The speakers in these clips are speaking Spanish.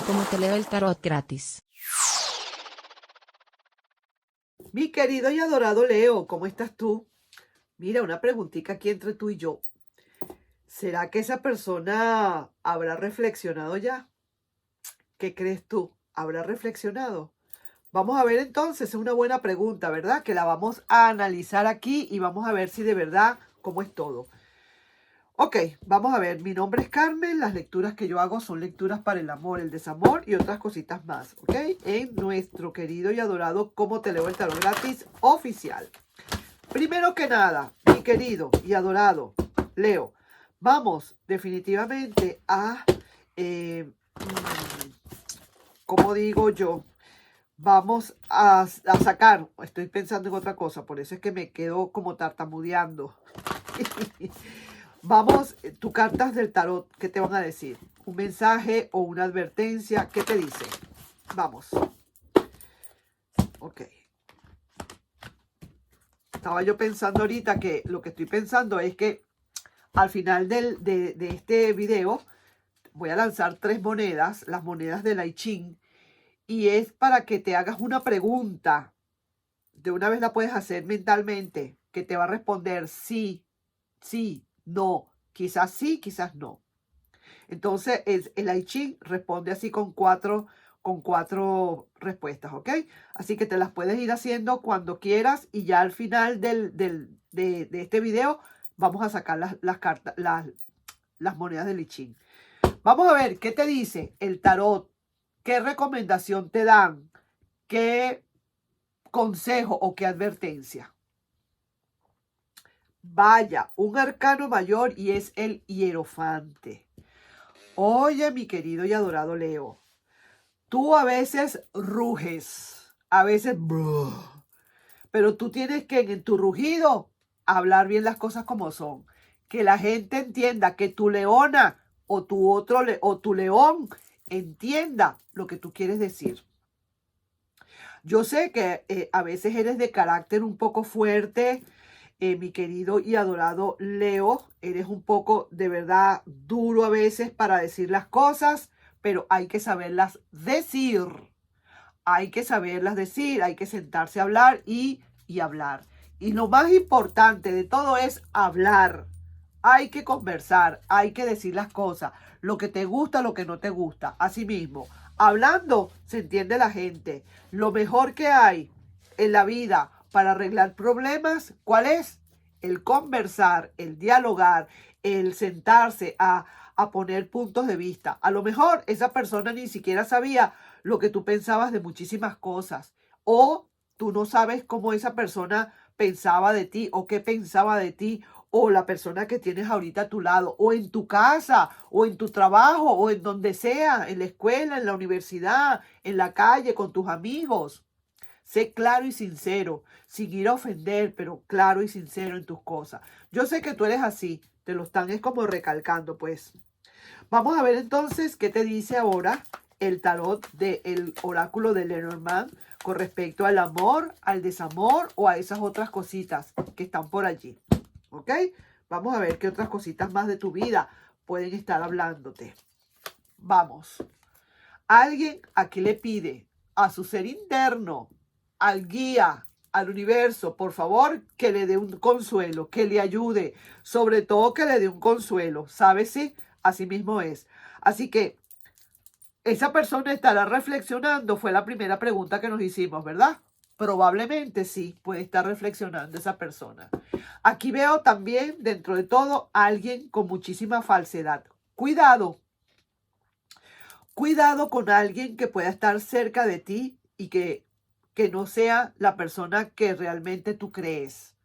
¿Cómo te leo el tarot gratis? Mi querido y adorado Leo, ¿cómo estás tú? Mira, una preguntita aquí entre tú y yo. ¿Será que esa persona habrá reflexionado ya? ¿Qué crees tú? ¿Habrá reflexionado? Vamos a ver entonces, es una buena pregunta, ¿verdad? Que la vamos a analizar aquí y vamos a ver si de verdad cómo es todo. Ok, vamos a ver, mi nombre es Carmen, las lecturas que yo hago son lecturas para el amor, el desamor y otras cositas más, ¿ok? En nuestro querido y adorado ¿Cómo te leo el tarot gratis? Oficial. Primero que nada, mi querido y adorado Leo, vamos definitivamente a, ¿cómo digo yo? Vamos a sacar, estoy pensando en otra cosa, por eso es que me quedo como tartamudeando. Vamos, tus cartas del tarot, ¿qué te van a decir? ¿Un mensaje o una advertencia? ¿Qué te dice? Vamos. Ok. Estaba yo pensando ahorita que lo que estoy pensando es que al final de este video voy a lanzar 3 monedas, las monedas de la I Ching, y es para que te hagas una pregunta. De una vez la puedes hacer mentalmente, que te va a responder sí, sí, no, quizás sí, quizás no. Entonces el I Ching responde así con cuatro respuestas, ¿ok? Así que te las puedes ir haciendo cuando quieras y ya al final de este video vamos a sacar las cartas, las monedas del I Ching. Vamos a ver qué te dice el tarot, qué recomendación te dan, qué consejo o qué advertencia. Vaya, un arcano mayor y es el hierofante. Oye, mi querido y adorado Leo, tú a veces ruges, a veces, pero tú tienes que en tu rugido hablar bien las cosas como son. Que la gente entienda, que tu leona o tu león entienda lo que tú quieres decir. Yo sé que a veces eres de carácter un poco fuerte, mi querido y adorado Leo. Eres un poco de verdad duro a veces para decir las cosas, pero hay que saberlas decir. Hay que saberlas decir, hay que sentarse a hablar y hablar. Y lo más importante de todo es hablar. Hay que conversar, hay que decir las cosas, lo que te gusta, lo que no te gusta. Asimismo, hablando se entiende la gente. Lo mejor que hay en la vida para arreglar problemas, ¿cuál es? El conversar, el dialogar, el sentarse a poner puntos de vista. A lo mejor esa persona ni siquiera sabía lo que tú pensabas de muchísimas cosas. O tú no sabes cómo esa persona pensaba de ti o qué pensaba de ti o la persona que tienes ahorita a tu lado, o en tu casa, o en tu trabajo, o en donde sea, en la escuela, en la universidad, en la calle, con tus amigos. Sé claro y sincero, sin ir a ofender, pero claro y sincero en tus cosas. Yo sé que tú eres así, te lo están es como recalcando, pues. Vamos a ver entonces qué te dice ahora el tarot del oráculo de Lenormand con respecto al amor, al desamor o a esas otras cositas que están por allí. ¿Ok? Vamos a ver qué otras cositas más de tu vida pueden estar hablándote. Vamos. Alguien aquí le pide a su ser interno, al guía, al universo, por favor, que le dé un consuelo, que le ayude, sobre todo que le dé un consuelo. ¿Sabes? Sí, así mismo es. Así que esa persona estará reflexionando, fue la primera pregunta que nos hicimos, ¿verdad? Probablemente sí, puede estar reflexionando esa persona. Aquí veo también, dentro de todo, a alguien con muchísima falsedad. Cuidado, cuidado con alguien que pueda estar cerca de ti y que no sea la persona que realmente tú crees.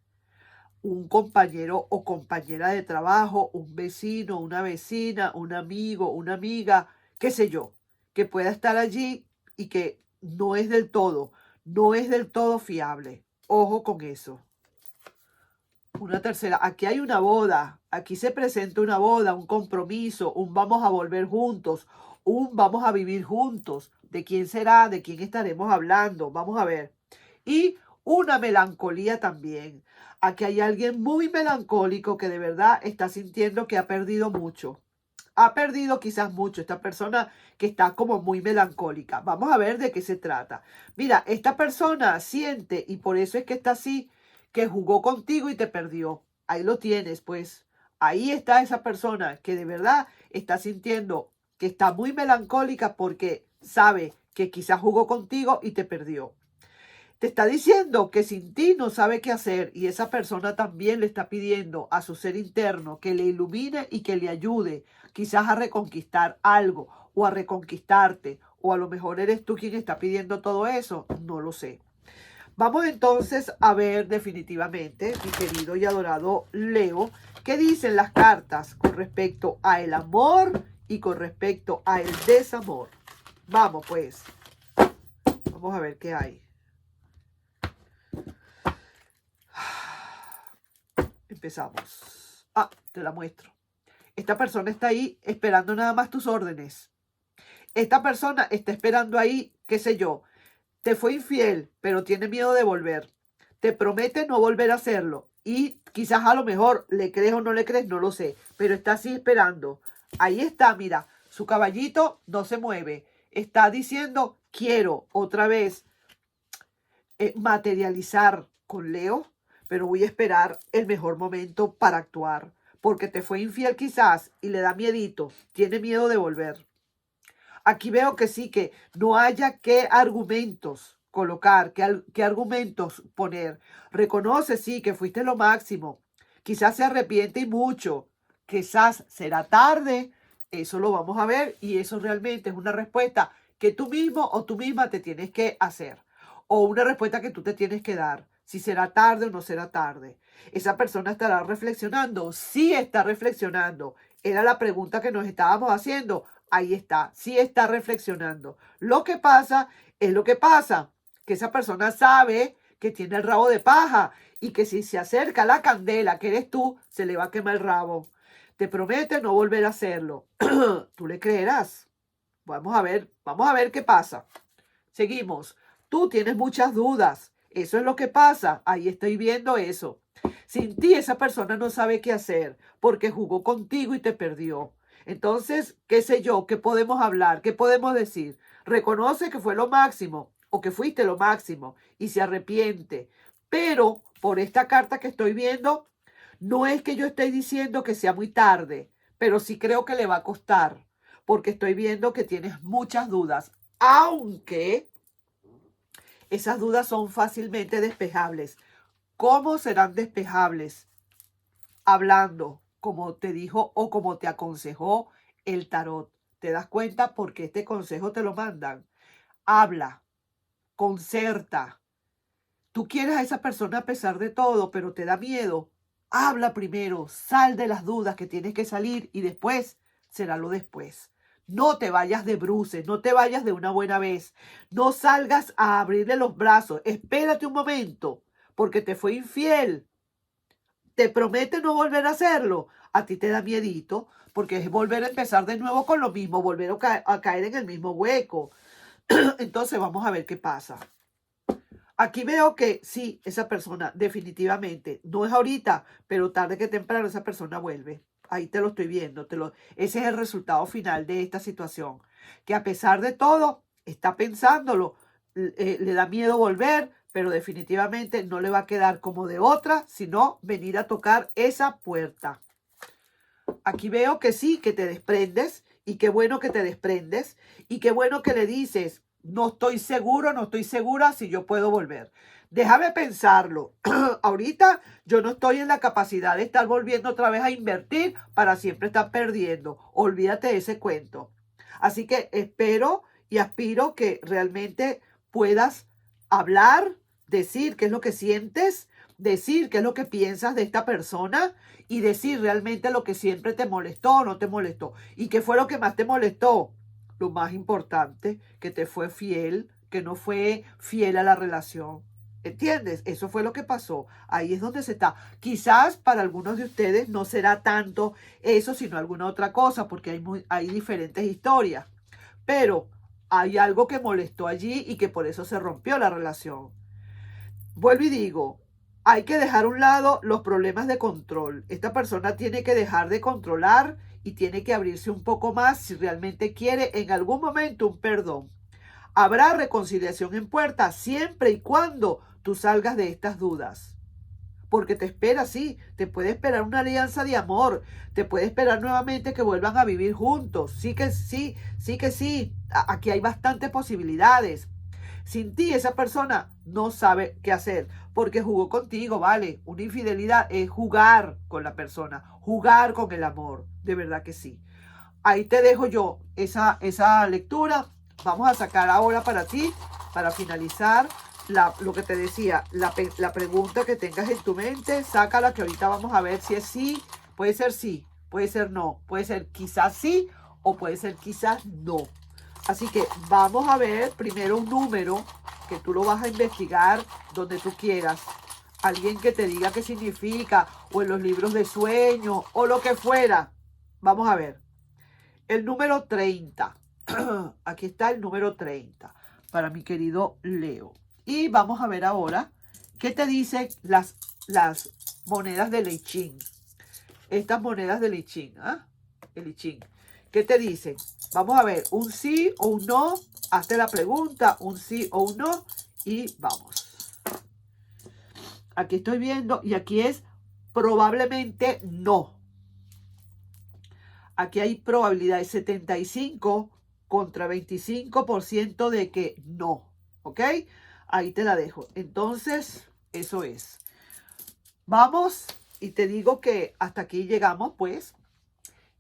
Un compañero o compañera de trabajo, un vecino, una vecina, un amigo, una amiga, qué sé yo, que pueda estar allí y que no es del todo fiable. Ojo con eso. Una tercera, aquí hay una boda, aquí se presenta una boda, un compromiso, un vamos a volver juntos, un vamos a vivir juntos. ¿De quién será? ¿De quién estaremos hablando? Vamos a ver. Y una melancolía también. Aquí hay alguien muy melancólico que de verdad está sintiendo que ha perdido mucho. ha perdido quizás mucho. Esta persona que está como muy melancólica. Vamos a ver de qué se trata. Mira, esta persona siente, y por eso es que está así, que jugó contigo y te perdió. Ahí lo tienes, pues. Ahí está esa persona que de verdad está sintiendo que está muy melancólica porque sabe que quizás jugó contigo y te perdió. Te está diciendo que sin ti no sabe qué hacer, y esa persona también le está pidiendo a su ser interno que le ilumine y que le ayude quizás a reconquistar algo o a reconquistarte, o a lo mejor eres tú quien está pidiendo todo eso, no lo sé. Vamos entonces a ver definitivamente, mi querido y adorado Leo, qué dicen las cartas con respecto a el amor y con respecto a el desamor. Vamos pues, vamos a ver qué hay. Empezamos. Ah, te la muestro. Esta persona está ahí esperando nada más tus órdenes. Esta persona está esperando ahí, qué sé yo, te fue infiel, pero tiene miedo de volver. Te promete no volver a hacerlo. Y quizás a lo mejor le crees o no le crees, no lo sé. Pero está así esperando. Ahí está, mira, su caballito no se mueve. Está diciendo, quiero otra vez materializar con Leo, pero voy a esperar el mejor momento para actuar. Porque te fue infiel quizás y le da miedito. Tiene miedo de volver. Aquí veo que sí, que no haya qué argumentos colocar, qué argumentos poner. Reconoce, sí, que fuiste lo máximo. Quizás se arrepiente y mucho. Quizás será tarde. Eso lo vamos a ver, y eso realmente es una respuesta que tú mismo o tú misma te tienes que hacer. O una respuesta que tú te tienes que dar. Si será tarde o no será tarde. Esa persona estará reflexionando. Sí está reflexionando. Era la pregunta que nos estábamos haciendo. Ahí está, sí está reflexionando. Lo que pasa es lo que pasa, que esa persona sabe que tiene el rabo de paja y que si se acerca la candela, que eres tú, se le va a quemar el rabo. Te promete no volver a hacerlo. ¿Tú le creerás? Vamos a ver qué pasa. Seguimos. Tú tienes muchas dudas. Eso es lo que pasa. Ahí estoy viendo eso. Sin ti esa persona no sabe qué hacer porque jugó contigo y te perdió. Entonces, qué sé yo, qué podemos hablar, qué podemos decir. Reconoce que fue lo máximo o que fuiste lo máximo y se arrepiente. Pero por esta carta que estoy viendo, no es que yo esté diciendo que sea muy tarde, pero sí creo que le va a costar porque estoy viendo que tienes muchas dudas, aunque esas dudas son fácilmente despejables. ¿Cómo serán despejables? Hablando, como te dijo o como te aconsejó el tarot. ¿Te das cuenta? Porque este consejo te lo mandan. Habla, concerta. Tú quieres a esa persona a pesar de todo, pero te da miedo. Habla primero, sal de las dudas que tienes que salir y después será lo después. No te vayas de bruces, no te vayas de una buena vez. No salgas a abrirle los brazos. Espérate un momento, porque te fue infiel. Te promete no volver a hacerlo. A ti te da miedito, porque es volver a empezar de nuevo con lo mismo, volver a caer en el mismo hueco. Entonces vamos a ver qué pasa. Aquí veo que sí, esa persona definitivamente, no es ahorita, pero tarde que temprano esa persona vuelve. Ahí te lo estoy viendo. Ese es el resultado final de esta situación. Que a pesar de todo, está pensándolo, le da miedo volver, pero definitivamente no le va a quedar como de otra, sino venir a tocar esa puerta. Aquí veo que sí, que te desprendes, y qué bueno que te desprendes, y qué bueno que le dices, no estoy seguro, no estoy segura si yo puedo volver. Déjame pensarlo. Ahorita yo no estoy en la capacidad de estar volviendo otra vez a invertir para siempre estar perdiendo. Olvídate de ese cuento. Así que espero y aspiro que realmente puedas hablar, decir qué es lo que sientes, decir qué es lo que piensas de esta persona y decir realmente lo que siempre te molestó o no te molestó. ¿Y qué fue lo que más te molestó? Lo más importante, que te fue fiel, que no fue fiel a la relación. ¿Entiendes? Eso fue lo que pasó. Ahí es donde se está. Quizás para algunos de ustedes no será tanto eso, sino alguna otra cosa, porque hay diferentes historias. Pero hay algo que molestó allí y que por eso se rompió la relación. Vuelvo y digo, hay que dejar a un lado los problemas de control. Esta persona tiene que dejar de controlar y tiene que abrirse un poco más si realmente quiere en algún momento un perdón. Habrá reconciliación en puerta siempre y cuando tú salgas de estas dudas. Porque te espera, sí, te puede esperar una alianza de amor, te puede esperar nuevamente que vuelvan a vivir juntos. Sí que sí, sí que sí. Aquí hay bastantes posibilidades. Sin ti esa persona no sabe qué hacer porque jugó contigo, ¿vale? Una infidelidad es jugar con la persona, jugar con el amor, de verdad que sí. Ahí te dejo yo esa lectura. Vamos a sacar ahora para ti, para finalizar, lo que te decía, la pregunta que tengas en tu mente, sácala que ahorita vamos a ver si es sí, puede ser no, puede ser quizás sí o puede ser quizás no. Así que vamos a ver primero un número que tú lo vas a investigar donde tú quieras. Alguien que te diga qué significa o en los libros de sueños o lo que fuera. Vamos a ver. El número 30. Aquí está el número 30 para mi querido Leo. Y vamos a ver ahora qué te dicen las monedas de I Ching. Estas monedas de I Ching. ¿Ah? El I Ching. ¿Qué te dicen? Vamos a ver, un sí o un no. Hazte la pregunta, un sí o un no. Y vamos. Aquí estoy viendo y aquí es probablemente no. Aquí hay probabilidad de 75 contra 25% de que no. ¿Ok? Ahí te la dejo. Entonces, eso es. Vamos y te digo que hasta aquí llegamos, pues.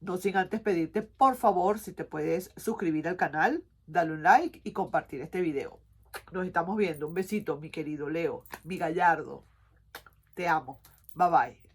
No sin antes pedirte, por favor, si te puedes suscribir al canal, darle un like y compartir este video. Nos estamos viendo. Un besito, mi querido Leo, mi gallardo. Te amo. Bye bye.